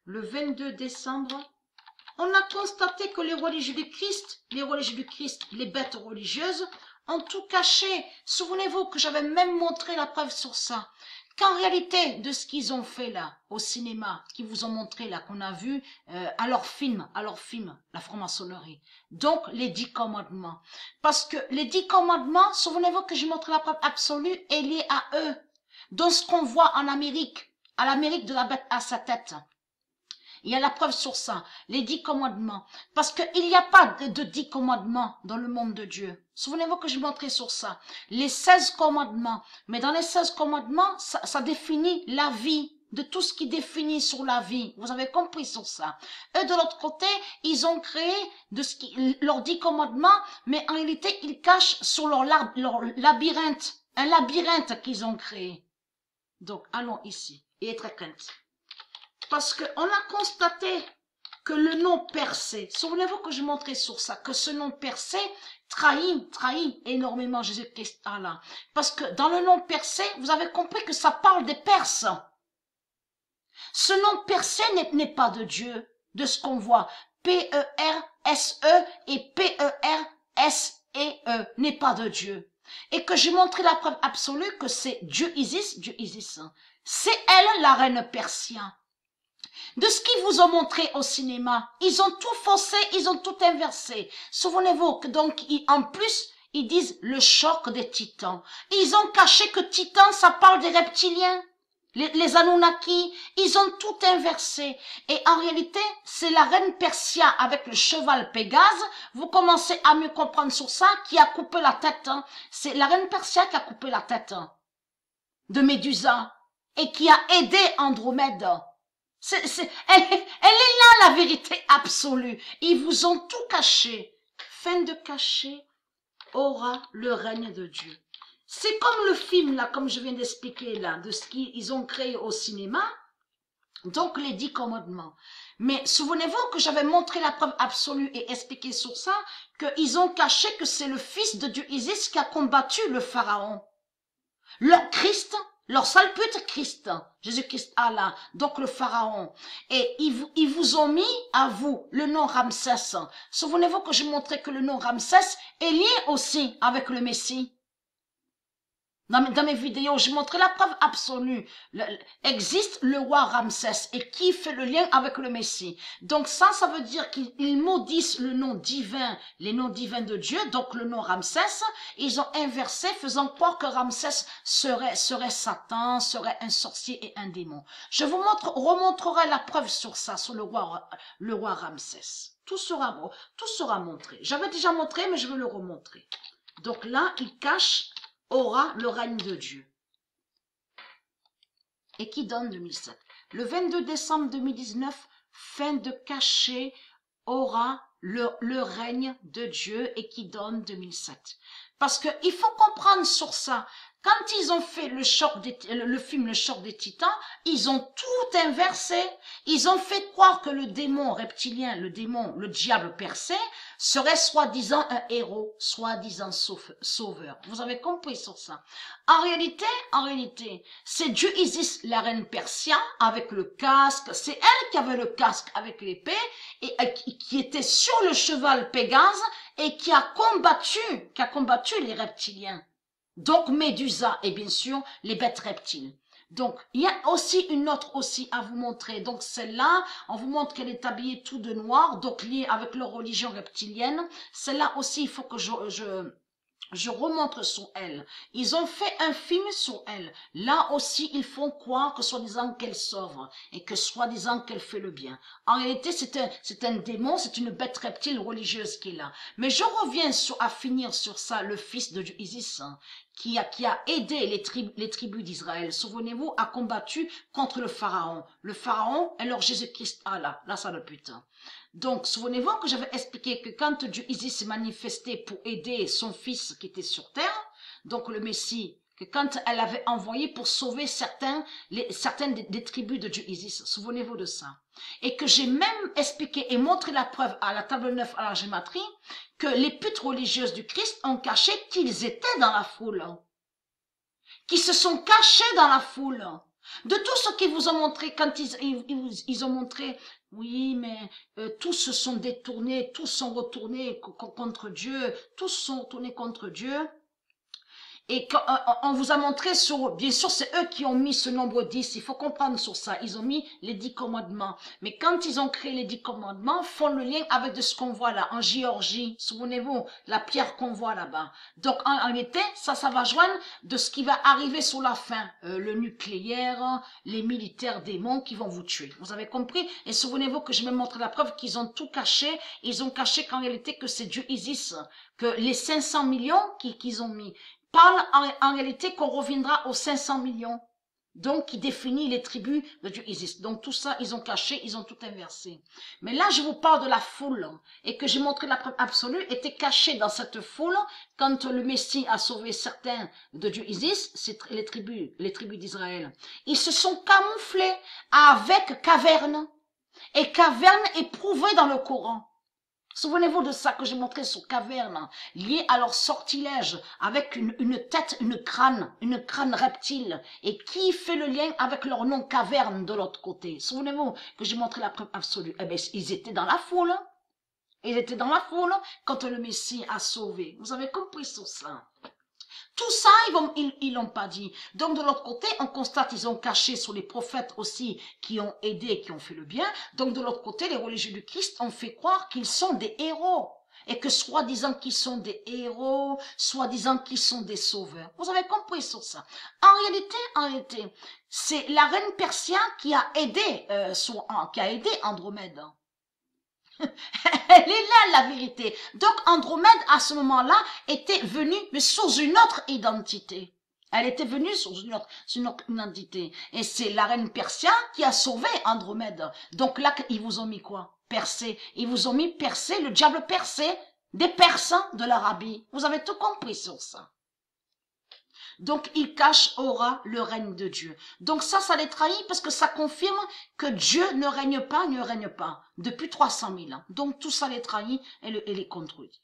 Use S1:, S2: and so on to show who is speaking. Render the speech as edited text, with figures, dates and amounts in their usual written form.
S1: le 22 décembre, on a constaté que les religieux du Christ, les bêtes religieuses, ont tout caché. Souvenez-vous que j'avais même montré la preuve sur ça. Qu'en réalité, de ce qu'ils ont fait là, au cinéma, qu'ils vous ont montré là, qu'on a vu à leur film, la franc-maçonnerie. Donc, les 10 commandements. Parce que les 10 commandements, souvenez-vous que j'ai montré la preuve absolue, est liée à eux. Dans ce qu'on voit en Amérique, à l'Amérique de la bête à sa tête. Il y a la preuve sur ça, les 10 commandements. Parce qu'il n'y a pas de 10 commandements dans le monde de Dieu. Souvenez-vous que je montrais sur ça. Les 16 commandements. Mais dans les 16 commandements, ça définit la vie, de tout ce qui définit sur la vie. Vous avez compris sur ça. Eux, de l'autre côté, ils ont créé leurs 10 commandements, mais en réalité, ils cachent sur leur labyrinthe. Un labyrinthe qu'ils ont créé. Donc, allons ici. Et être crainte. Parce qu'on a constaté que le nom percé, souvenez-vous que je montrais sur ça, que ce nom percé trahit énormément Jésus-Christ Allah. Parce que dans le nom percé, vous avez compris que ça parle des Perses. Ce nom percé n'est pas de Dieu, de ce qu'on voit. P-E-R-S-E et P-E-R-S-E-E n'est pas de Dieu. Et que j'ai montré la preuve absolue que c'est Dieu Isis. C'est elle la reine persienne. De ce qu'ils vous ont montré au cinéma, ils ont tout faussé, ils ont tout inversé. Souvenez-vous que donc, en plus, ils disent le choc des titans. Ils ont caché que titans, ça parle des reptiliens. Les Anunnaki, ils ont tout inversé. Et en réalité, c'est la reine Persia avec le cheval Pégase, vous commencez à mieux comprendre sur ça, qui a coupé la tête. Hein. C'est la reine Persia qui a coupé la tête de Médusa et qui a aidé Andromède. Elle est là, la vérité absolue. Ils vous ont tout caché. Fin de cacher aura le règne de Dieu. C'est comme le film, là, comme je viens d'expliquer, là, de ce qu'ils ont créé au cinéma. Donc, les 10 commandements. Mais souvenez-vous que j'avais montré la preuve absolue et expliqué sur ça, qu'ils ont caché que c'est le fils de Dieu Isis qui a combattu le pharaon. Leur Christ, leur sale pute Christ, Jésus-Christ Allah, donc le pharaon. Et ils vous ont mis à vous le nom Ramsès. Souvenez-vous que je montrais que le nom Ramsès est lié aussi avec le Messie. Dans mes vidéos, je montrais la preuve absolue. Existe le roi Ramsès et qui fait le lien avec le Messie. Donc ça veut dire qu'ils maudissent le nom divin, les noms divins de Dieu, donc le nom Ramsès. Ils ont inversé, faisant croire que Ramsès serait Satan, serait un sorcier et un démon. Je vous remontrerai la preuve sur ça, sur le roi Ramsès. Tout sera montré. J'avais déjà montré, mais je veux le remontrer. Donc là, il cache aura le règne de Dieu. Et qui donne 2007. Le 22 décembre 2019, fin de cacher aura le règne de Dieu et qui donne 2007. Parce que il faut comprendre sur ça. Quand ils ont fait le film Le Choc des Titans, ils ont tout inversé. Ils ont fait croire que le démon reptilien, le diable percé, serait soi-disant un héros, soi-disant sauveur. Vous avez compris sur ça. En réalité, c'est Dieu Isis, la reine Persia, avec le casque. C'est elle qui avait le casque avec l'épée et qui était sur le cheval Pégase et qui a combattu les reptiliens. Donc Médusa et bien sûr les bêtes reptiles. Donc il y a aussi une autre aussi à vous montrer. Donc celle-là, on vous montre qu'elle est habillée tout de noir, donc liée avec leur religion reptilienne. Celle-là aussi, il faut que je remontre sur elle. Ils ont fait un film sur elle. Là aussi, ils font croire que soi-disant qu'elle sauve et que soi-disant qu'elle fait le bien. En réalité, c'est un démon, c'est une bête reptile religieuse qui est là. Mais je reviens à finir sur ça, le fils de Dieu Isis, hein, qui a aidé les tribus d'Israël. Souvenez-vous, a combattu contre le pharaon. Le pharaon est leur Jésus-Christ Allah. Là, ça le putain. Donc, souvenez-vous que j'avais expliqué que quand Dieu Isis s'est manifesté pour aider son fils qui était sur terre, donc le Messie, que quand elle avait envoyé pour sauver certaines des tribus de Dieu Isis, souvenez-vous de ça. Et que j'ai même expliqué et montré la preuve à la table 9 à la gématrie, que les putes religieuses du Christ ont caché qu'ils étaient dans la foule. Qu'ils se sont cachés dans la foule. De tout ce qu'ils vous ont montré, quand ils ont montré, oui, mais tous se sont détournés, tous sont retournés contre Dieu, tous sont tournés contre Dieu. Et quand on vous a montré sur, bien sûr, c'est eux qui ont mis ce nombre 10. Il faut comprendre sur ça. Ils ont mis les 10 commandements. Mais quand ils ont créé les 10 commandements, font le lien avec de ce qu'on voit là, en Géorgie. Souvenez-vous, la pierre qu'on voit là-bas. Donc, en été, ça va joindre de ce qui va arriver sur la fin. Le nucléaire, les militaires démons qui vont vous tuer. Vous avez compris? Et souvenez-vous que je vais montrer la preuve qu'ils ont tout caché. Ils ont caché qu'en réalité, que c'est Dieu Isis, que les 500 millions qu'ils ont mis, parle en réalité qu'on reviendra aux 500 millions. Donc, qui définit les tribus de Dieu Isis. Donc, tout ça, ils ont caché, ils ont tout inversé. Mais là, je vous parle de la foule, et que j'ai montré la preuve absolue, était cachée dans cette foule, quand le Messie a sauvé certains de Dieu Isis, c'est les tribus d'Israël. Ils se sont camouflés avec caverne. Et caverne est prouvé dans le Coran. Souvenez-vous de ça que j'ai montré sur caverne, lié à leur sortilège, avec une tête, une crâne reptile, et qui fait le lien avec leur nom caverne de l'autre côté. Souvenez-vous que j'ai montré la preuve absolue. Eh bien, ils étaient dans la foule. Ils étaient dans la foule quand le Messie a sauvé. Vous avez compris sur ça. Tout ça, ils l'ont pas dit. Donc, de l'autre côté, on constate qu'ils ont caché sur les prophètes aussi qui ont aidé, qui ont fait le bien. Donc, de l'autre côté, les religieux du Christ ont fait croire qu'ils sont des héros. Et que soi-disant qu'ils sont des héros, soi-disant qu'ils sont des sauveurs. Vous avez compris sur ça. En réalité, c'est la reine persienne qui a aidé, Andromède. Elle est là, la vérité. Donc, Andromède, à ce moment-là, était venue, mais sous une autre identité. Elle était venue sous une autre identité. Et c'est la reine persienne qui a sauvé Andromède. Donc là, ils vous ont mis quoi? Persée. Ils vous ont mis Persée, le diable Persée, des Persans de l'Arabie. Vous avez tout compris sur ça. Donc, il cache aura le règne de Dieu. Donc ça les trahit parce que ça confirme que Dieu ne règne pas depuis 300 000 ans. Donc tout ça les trahit et les contredit.